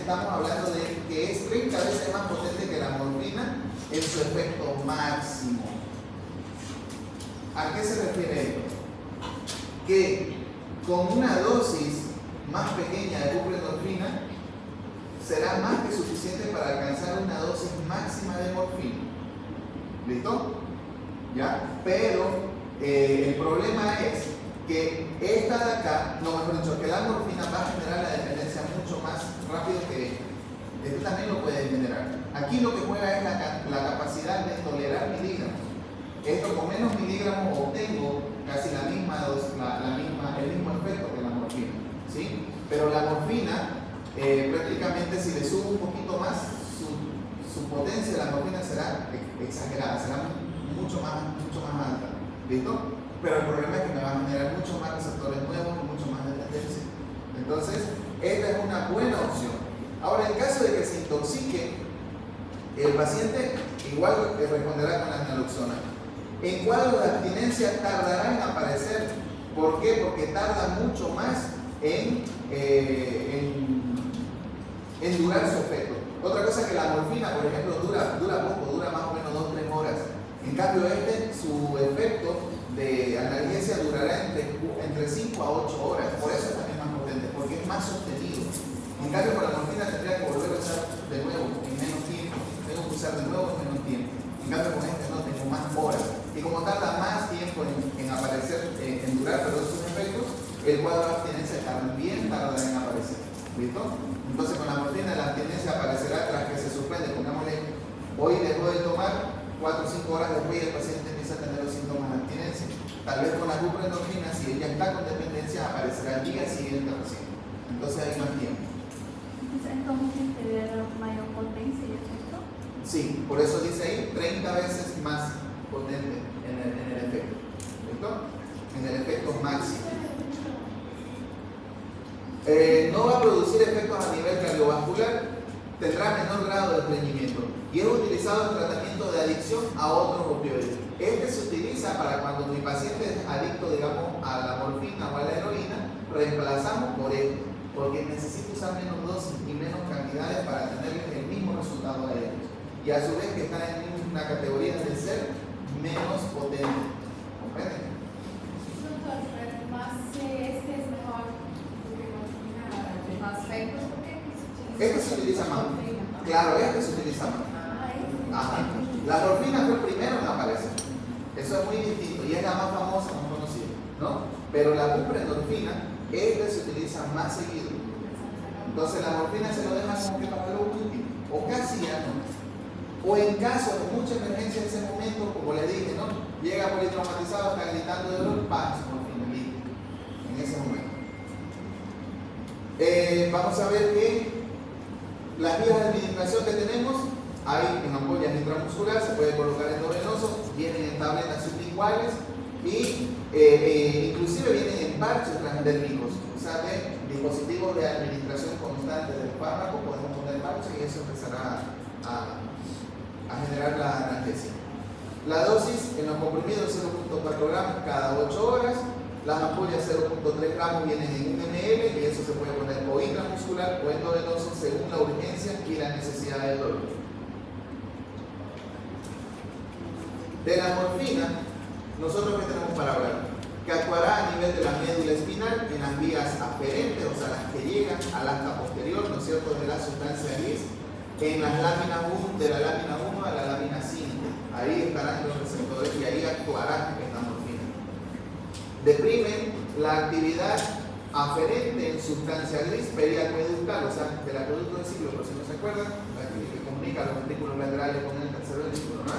estamos hablando de que es 30 veces más potente que la morfina en su efecto máximo. ¿A qué se refiere esto? Que con una dosis más pequeña de buprenorfina será más que suficiente para alcanzar una dosis máxima de morfina. ¿Listo? ¿Ya? Pero el problema es que esta de acá, no, mejor dicho, que la morfina va a generar la dependencia mucho más rápido que esta. Este también lo puede generar. Aquí lo que juega es la capacidad de tolerar miligramos. Esto con menos miligramos obtengo casi el mismo efecto que la morfina, ¿sí? Pero la morfina, prácticamente si le subo un poquito más, su potencia de la morfina será exagerada, será mucho más alta, ¿listo? Pero el problema es que me va a generar mucho más receptores nuevos y mucho más dependencia. Entonces, esta es una buena opción. Ahora, en caso de que se intoxique, el paciente igual responderá con la naloxona. En cuadros de abstinencia tardará en aparecer. ¿Por qué? Porque tarda mucho más en durar su efecto. Otra cosa que la morfina, por ejemplo, dura poco, dura más o menos 2-3 horas. En cambio, su efecto de analgesia durará entre 5 a 8 horas. Por eso es también más potente, porque es más sostenido. En cambio, con la morfina tendría que volver a usar de nuevo en menos tiempo. Tengo que usar de nuevo en menos tiempo. En cambio, con no tengo más horas. Y como tarda más tiempo en aparecer, en durar sus efectos, el cuadro de abstinencia también tardará en aparecer. ¿Listo? Entonces, con la morfina la abstinencia aparecerá tras que se suspende. Pongámosle, hoy dejó de tomar, 4 o 5 horas después el paciente empieza a tener los síntomas de abstinencia. Tal vez con la buprenorfina, si ella está con dependencia, aparecerá el día siguiente recién. Entonces hay más tiempo. Entonces, ¿tener mayor potencia y efecto? Sí, por eso dice ahí 30 veces más potente en el efecto. ¿Listo? En el efecto máximo. No va a producir efectos a nivel cardiovascular, tendrá menor grado de estreñimiento y es utilizado en tratamiento de adicción a otros opioides. Este se utiliza para cuando mi paciente es adicto, digamos, a la morfina o a la heroína, reemplazamos por esto, porque necesita usar menos dosis y menos cantidades para tener el mismo resultado a ellos. Y a su vez que están en una categoría de ser menos potente. ¿Comprenden? Este se utiliza más. Claro, este se utiliza más. Ajá. La morfina fue el primero en aparecer. Eso es muy distinto y es la más famosa, más conocida, ¿no? Pero la buprenorfina, este se utiliza más seguido. Entonces la morfina se lo deja como que para lo último, o casi ya no. O en caso de mucha emergencia en ese momento, como le dije, ¿no? Llega politraumatizado, está gritando de dolor, ¡pam! Morfina, listo. En ese momento. Vamos a ver que las vías de administración que tenemos, hay en ampollas intramuscular, se puede colocar endovenoso, vienen en tabletas sublinguales y inclusive vienen en parches transdérmicos, o sea, de dispositivos de administración constante del fármaco, podemos poner parches y eso empezará a generar la analgesia. La dosis en los comprimidos es 0.4 gramos cada 8 horas. Las ampollas 0.3 gramos vienen en 1 ml y eso se puede poner o intramuscular o endovenoso según la urgencia y la necesidad del dolor. De la morfina, nosotros ¿qué tenemos para hablar? Que actuará a nivel de la médula espinal en las vías aferentes, o sea, las que llegan al asta posterior, ¿no es cierto?, de la sustancia gris, en las láminas 1, de la lámina 1 a la lámina 5. Ahí estarán los receptores y ahí actuará esta morfina. Deprimen la actividad aferente en sustancia gris periacueductal, o sea, del acueducto del ciclo, por si no se acuerdan, la que comunica los ventrículos laterales con el tercer ventrículo, ¿no?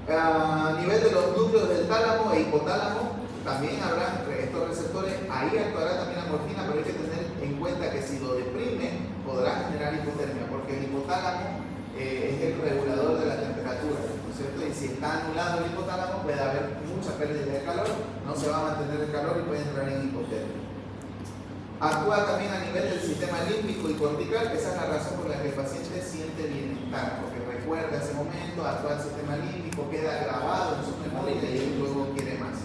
A nivel de los núcleos del tálamo e hipotálamo, también habrá estos receptores, ahí actuará también la morfina, pero hay que tener en cuenta que si lo deprime, podrá generar hipotermia, porque el hipotálamo es el regulador de la temperatura, ¿no es cierto? Y si está anulado el hipotálamo, puede haber mucha pérdida de calor, no se va a mantener el calor y puede entrar en hipotermia. Actúa también a nivel del sistema límbico y cortical, esa es la razón por la que el paciente siente bienestar, porque recuerda ese momento, actúa el sistema límbico, queda grabado en su memoria y luego quiere más.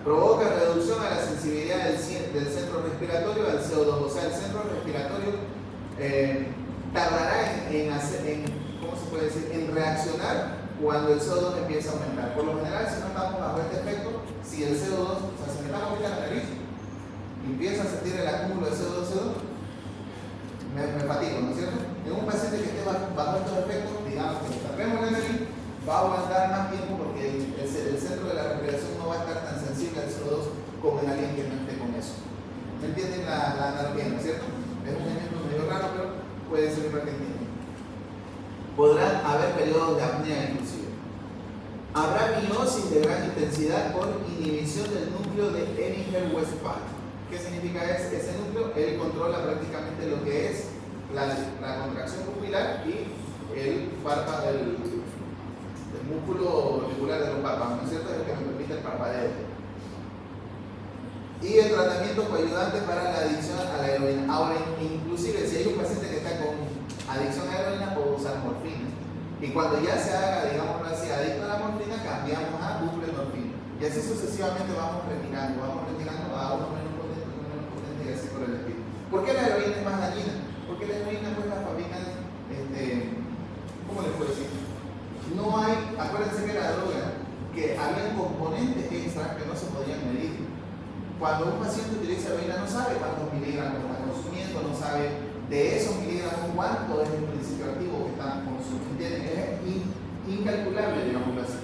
Provoca reducción a la sensibilidad del centro respiratorio al CO2, o sea, el centro respiratorio tardará ¿cómo se puede decir? En reaccionar cuando el CO2 empieza a aumentar. Por lo general, si no estamos bajo este efecto, si el CO2, o sea, si me estamos ahorita la nariz y empiezo a sentir el acúmulo de CO2, me fatigo, ¿no es cierto? En un paciente que esté bajo estos efectos, digamos que tapemos la nariz, va a aguantar más tiempo porque el centro de la respiración no va a estar tan sensible al CO2 como en alguien que no esté con eso. ¿Me entienden la analogía, no es cierto? Es un ejemplo medio raro, pero puede ser para que entiendan. Podrán haber periodos de apnea inclusive. Habrá miosis de gran intensidad por inhibición del núcleo de Ehringer-Westphal. ¿Qué significa ese núcleo? Él controla prácticamente lo que es la contracción pupilar y el músculo auricular de los párpados, ¿no es cierto? Es el que me permite el parpadeo. Y el tratamiento coayudante para la adicción a la heroína. Ahora, inclusive si hay un paciente que está con adicción a la heroína, puede usar morfina. Y cuando ya se haga, digamos así, adicto a la morfina, cambiamos a buprenorfina. Y así sucesivamente vamos retirando a uno menos potente y así por el estilo. ¿Por qué la heroína es más dañina? Porque la heroína pues la fabrican, ¿cómo les puedo decir? No hay, acuérdense que era droga, que había componentes extra que no se podían medir. Cuando un paciente utiliza heroína no sabe cuántos miligramos está consumiendo, no sabe de esos miligramos cuánto es el principio activo que están consumiendo. Es incalculable, digamos así.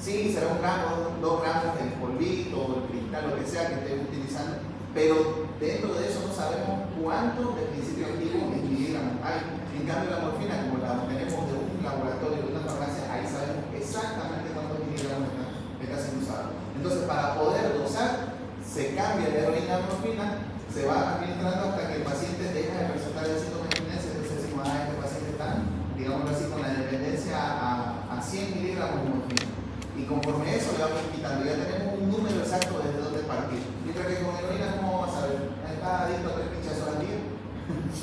Sí, será 1 gramo, 2 gramos del polvito, el cristal, lo que sea que estén utilizando, pero dentro de eso no sabemos cuánto del principio activo en miligramos hay. En cambio, la morfina, como la obtenemos de un laboratorio, de una farmacia, ahí sabemos exactamente cuántos miligramos está siendo usado. Entonces, para poder dosar, se cambia de heroína a morfina, se va administrando hasta que el paciente deja de presentar el síntoma de abstinencia. Entonces decimos, este paciente está, digamos así, con la dependencia a 100 miligramos de morfina. Y conforme eso le vamos quitando, ya tenemos un número exacto desde donde partir. Mientras que con heroína, ¿cómo vamos a saber? ¿Está adicto a 3 pinchazos al día?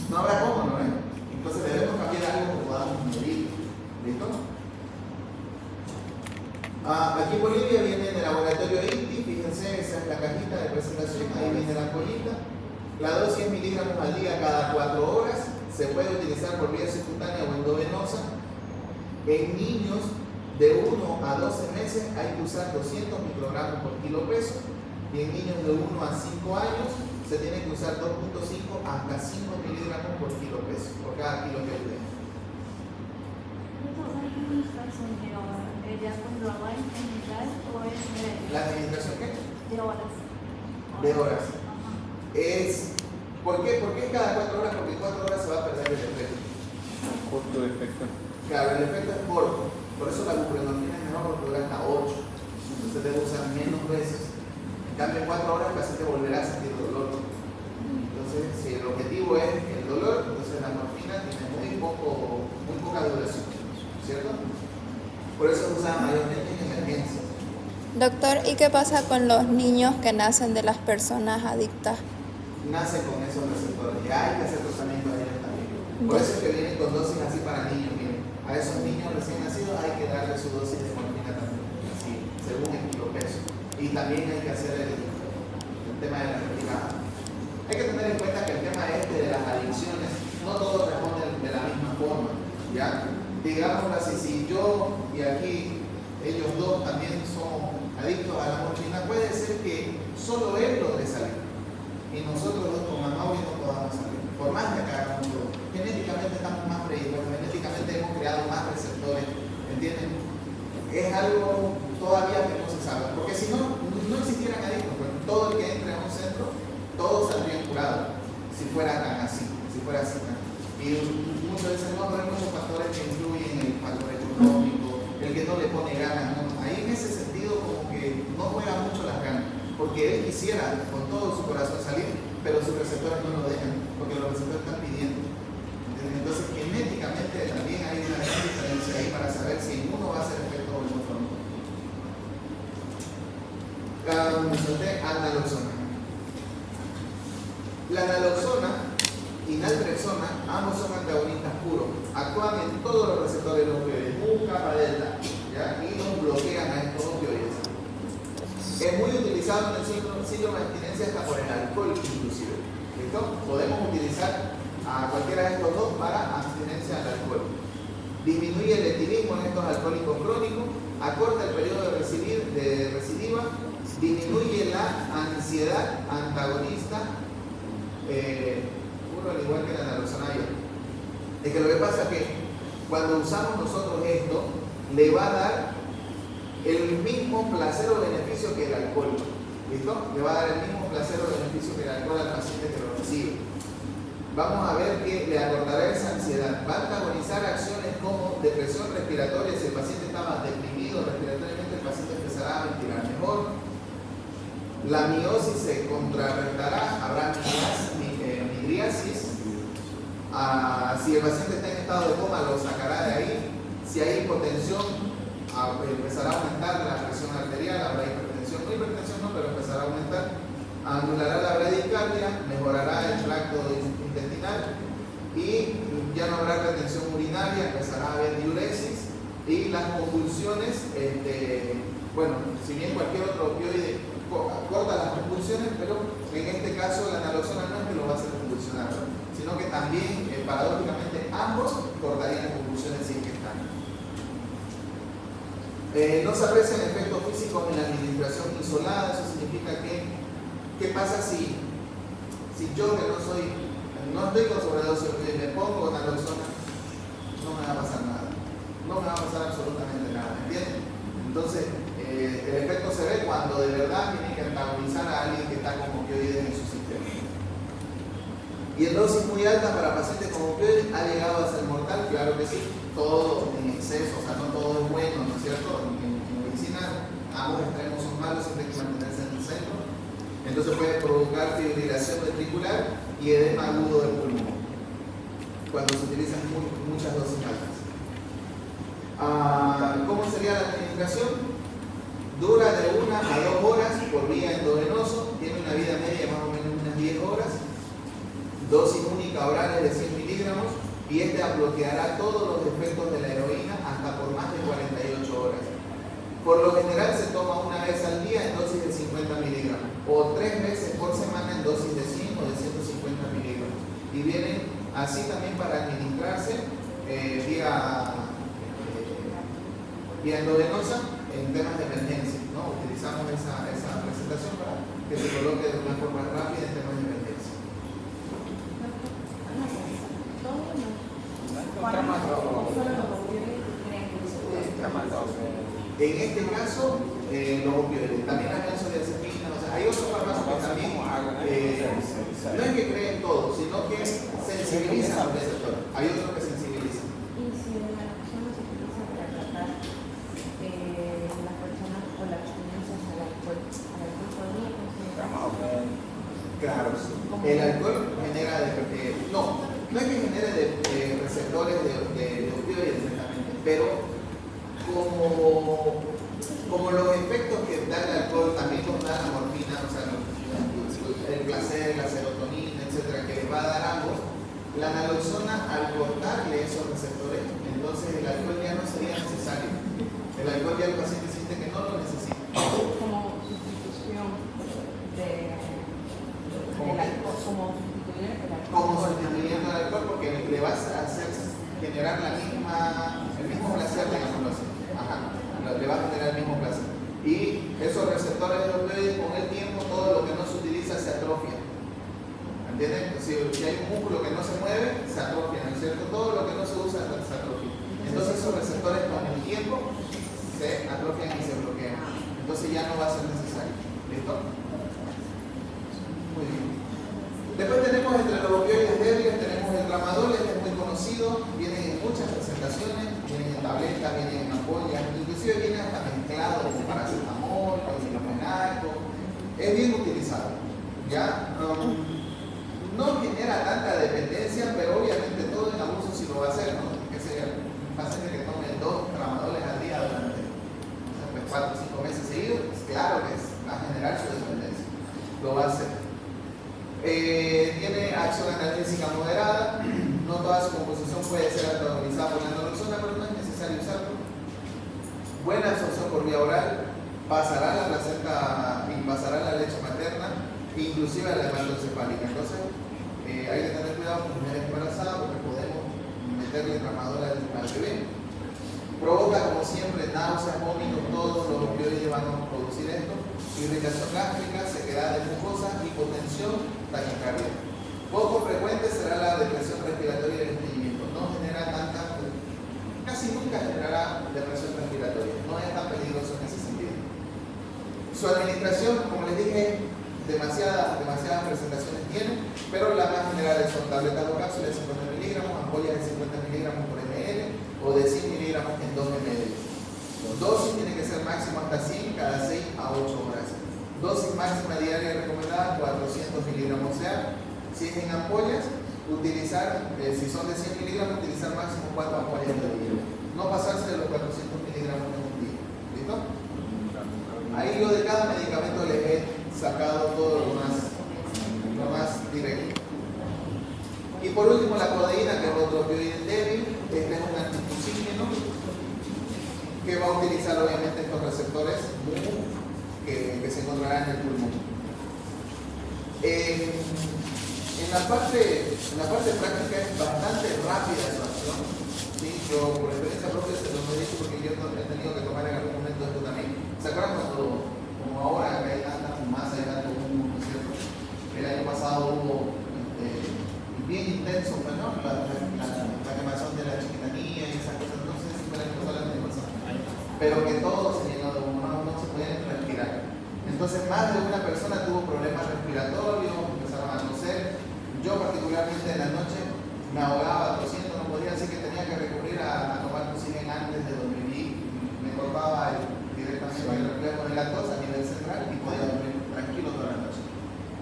No habrá cómo, ¿no es? Entonces debemos cambiar algo que podamos medir. ¿Listo? Aquí en Bolivia viene el laboratorio INTI, fíjense, esa es la cajita de presentación, ahí viene la colita. La dosis 100 miligramos al día cada 4 horas, se puede utilizar por vía subcutánea o endovenosa. En niños de 1 a 12 meses hay que usar 200 microgramos por kilo peso, y en niños de 1 a 5 años se tiene que usar 2.5 hasta 5 miligramos por kilo peso, por cada kilo que hay. ¿Ya cuando la va a implementar o es de... ¿La administración qué? De horas. De horas. ¿Por qué? ¿Por qué cada 4 horas? Porque en 4 horas se va a perder el efecto. Corto efecto. Claro, el efecto es corto. Por eso la buprenorfina es mejor porque dura hasta 8. Entonces debe usar menos veces. En cambio, en 4 horas el paciente volverá a sentir dolor. Entonces, si el objetivo es el dolor, entonces la morfina tiene muy poca duración. ¿Cierto? Por eso se usa mayormente en emergencias. Doctor, ¿y qué pasa con los niños que nacen de las personas adictas? Nacen con esos receptores. Ya hay que hacer tratamiento a ellos también. Por eso es que vienen con dosis así para niños. Miren, a esos niños recién nacidos hay que darle su dosis de morfina también, así, según el kilo peso. Y también hay que hacer el tema de la retirada. Hay que tener en cuenta que el tema de las adicciones, no todos responden de la misma forma. ¿Ya? Digámoslo así, si yo y aquí ellos dos también somos adictos a la morfina, puede ser que solo él logre salir y nosotros dos con Mauri no podamos salir, por más que hagamos todo. Genéticamente estamos más predispuestos, genéticamente hemos creado más receptores, ¿entienden? Es algo todavía que no se sabe, porque si no existieran adictos, pues todo el que entre a un centro, todos saldrían curados, si fuera tan así, si fuera así. Y muchos dicen, no, pero hay muchos factores que influyen, el factor económico, el que no le pone ganas, ¿no? Ahí en ese sentido como que no juega mucho las ganas, porque él quisiera con todo su corazón salir, pero sus receptores no lo dejan, porque los receptores están pidiendo. ¿Entienden? Entonces genéticamente también hay una gran diferencia ahí para saber si uno va a hacer efecto o no. Naloxona. La naloxona y naltrexona, ambos son antagonistas puros, actúan en todos los receptores de los opioides, busca para delta, ¿ya? Y los bloquean a estos opioides. Es muy utilizado en el síndrome de abstinencia hasta por el alcohol inclusive. ¿Listo? Podemos utilizar a cualquiera de estos dos para abstinencia al alcohol. Disminuye el etilismo en estos alcohólicos crónicos, acorta el periodo de recidiva, disminuye la ansiedad antagonista, al igual que la naloxona. Es que lo que pasa es que cuando usamos nosotros esto, le va a dar el mismo placer o beneficio que el alcohol. ¿Listo? Le va a dar el mismo placer o beneficio que el alcohol al paciente que lo recibe. Vamos a ver que le acortará esa ansiedad. Va a antagonizar acciones como depresión respiratoria. Si el paciente estaba deprimido respiratoriamente, el paciente empezará a ventilar mejor. La miosis se contrarrestará, habrá midriasis. Si el paciente está en estado de coma, lo sacará de ahí. Si hay hipotensión, empezará a aumentar la presión arterial, habrá hipertensión, pero empezará a aumentar. Anulará la bradicardia, mejorará el tracto intestinal y ya no habrá retención urinaria, empezará a haber diuresis y las convulsiones, si bien cualquier otro opioide corta las convulsiones, pero en este caso la naloxona no es que lo va a hacer convulsionar, sino que también, paradójicamente, ambos cortarían las convulsiones sin que están. No se aprecian efectos físicos en la administración isolada. Eso significa que, ¿qué pasa si yo que no estoy con sobredosis y me pongo naloxona? No me va a pasar nada, no me va a pasar absolutamente nada, ¿me entienden? Entonces, el efecto se ve cuando de verdad tiene que antagonizar a alguien que está con opioides en su sistema. Y en dosis muy alta para pacientes con opioides ha llegado a ser mortal, claro que sí. Todo en exceso, o sea, no todo es bueno, ¿no es cierto? En medicina ambos extremos son malos, siempre hay que mantenerse en el centro. Entonces puede provocar fibrilación ventricular y edema agudo del pulmón cuando se utilizan muchas dosis altas. ¿Cómo sería la administración? Dura de 1 a 2 horas por vía endovenoso, tiene una vida media de más o menos unas 10 horas, dosis única oral de 100 miligramos. Y bloqueará todos los efectos de la heroína hasta por más de 48 horas. Por lo general se toma una vez al día en dosis de 50 miligramos o 3 veces por semana en dosis de 100 o de 150 miligramos. Y vienen así también para administrarse vía endovenosa en temas de emergencia, ¿no? Utilizamos esa presentación para que se coloque de una forma rápida en temas de emergencia. En este caso, los opioides, también las benzodiazepinas, o sea, hay otros fármacos que también no es que creen todo, sino que sensibilizan a los receptores. Hay otros que sensibilizan. Y si la persona se utiliza para tratar las personas o las abstinencias al alcohol podría considerar. Claro, el alcohol genera no es que genere receptores de opioides directamente, pero como los efectos que da el alcohol también nos da la morfina, o sea, el placer, la serotonina, etcétera, que les va a dar ambos, la naloxona al cortarle esos receptores, entonces el alcohol ya no sería necesario. El alcohol ya el paciente siente que no lo necesita. Como sustitución del alcohol, como sustituyendo al alcohol, porque le vas a hacer generar el mismo placer, digámoslo así. Le va a generar el mismo placer. Y esos receptores de opioides, con el tiempo, todo lo que no se utiliza se atrofia. ¿Entienden? Si hay un músculo que no se mueve, se atrofia, ¿no es cierto? Todo lo que no se usa se atrofia. Entonces esos receptores con el tiempo se atrofian y se bloquean. Entonces ya no va a ser necesario. ¿Listo? Muy bien. Después tenemos entre los opioides débiles, tenemos el tramadol, este es muy conocido, viene en muchas presentaciones, viene en tabletas, viene en ampollas, inclusive viene hasta mezclado con paracetamol, con diclofenaco, es bien utilizado, ¿ya? No genera tanta dependencia, pero obviamente todo en abuso sí lo va a hacer, ¿no? Que sea un paciente que tome 2 tramadoles al día durante 4 o 5 meses seguidos, pues claro que va a generar su dependencia, lo va a hacer. Tiene acción analgésica moderada, no toda su composición puede ser antagonizada por la naloxona, pero no es necesario usarlo. Buena absorción por vía oral, pasará la placenta y pasará la leche materna, inclusive a la hematoencefálica. Entonces, hay que tener cuidado con mujeres meterle tramador al bebé. Provoca, como siempre, náuseas, vómitos, todos los opioides van a producir esto. Irritación gástrica, sequedad de mucosa, hipotensión, taquicardia. Poco frecuente será la depresión respiratoria y el estreñimiento. No genera tanta, casi nunca generará depresión respiratoria. No es tan peligroso en ese sentido. Su administración, como les dije, demasiadas presentaciones tiene, pero las más generales son tabletas o cápsulas de 50 miligramos, ampollas de 50 miligramos por ml o de 100 miligramos en 2 ml. Dosis tiene que ser máximo hasta 100 cada 6 a 8 horas. Dosis máxima diaria recomendada 400 miligramos. O sea, si es en ampollas, utilizar, si son de 100 miligramos, utilizar máximo 4 ampollas de día. No pasarse de los 400 miligramos en un día. ¿Listo? Ahí yo de cada medicamento les he sacado todo lo más directo. Y por último la codeína, que es otro opioide débil. Este es un antitusígeno que va a utilizar obviamente estos receptores que se encontrarán en el pulmón. En la parte práctica es bastante rápida su acción. ¿Sí? Yo por experiencia propia se los he dicho porque yo he tenido que tomar en algún momento esto también. ¿Se acuerdan cuando, como ahora, que hay tanta fumaza y tanto humo, ¿no es cierto? El año pasado hubo bien intenso, pues, ¿no? La quemación de la chiquitanía y esas cosas. No sé si fue el año pasado o el año pasado. Pero que todo se llenó de humo, no se podía respirar. Entonces más de una persona tuvo problemas respiratorios, empezaron a toser. Yo particularmente en la noche me ahogaba tosiendo, no podía, así que tenía que recurrir a tomar Tusigen antes de dormir y me cortaba directamente el reflejo de la tos a nivel central y podía dormir tranquilo toda la noche.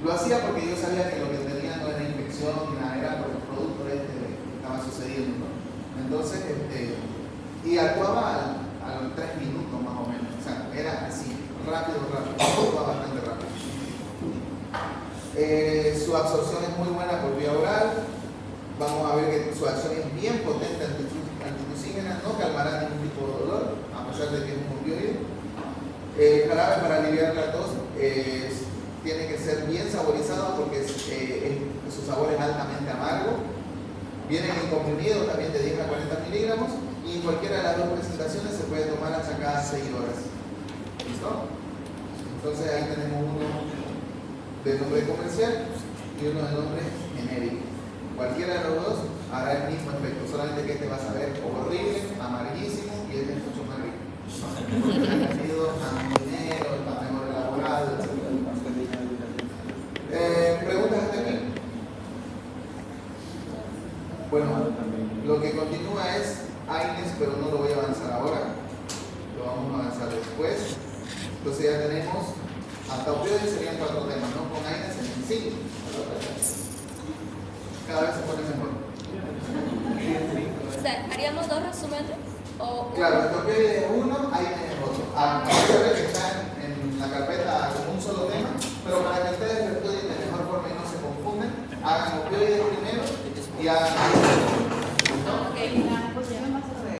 Lo hacía porque yo sabía que lo que tenía no era infección ni nada, era por el producto que estaba sucediendo, ¿no? Entonces, y actuaba a los 3 minutos más o menos, o sea, era así, rápido, actuaba bastante rápido. Su absorción es muy buena por vía oral. Vamos a ver que su acción es bien potente antitusígena, no calmará ningún tipo de dolor, a pesar de que es un opioide. El jarabe para aliviar la tos tiene que ser bien saborizado porque su sabor es altamente amargo. Vienen en comprimidos también de 10 a 40 miligramos y en cualquiera de las dos presentaciones se puede tomar hasta cada 6 horas. ¿Listo? Entonces ahí tenemos uno de nombre comercial y uno de nombre genérico. Cualquiera de los dos hará el mismo efecto, solamente que este va a saber horrible, amarguísimo y este es mucho más rico. Ha sido más dinero, está mejor elaborado, etc. ¿Preguntas hasta aquí? Bueno, lo que continúa es AINES, pero no lo voy a avanzar ahora, lo vamos a avanzar después. Entonces ya tenemos, hasta opioides serían 4 temas, ¿no? Con AINES en 5. Cada vez se pone mejor. O sea, ¿haríamos 2 resúmenes? O Claro, el opioide es uno, AINES es otro. A pesar de que están en la carpeta como un solo tema, pero para que ustedes lo estudien de mejor forma y no se confunden, hagan opioides primero y hagan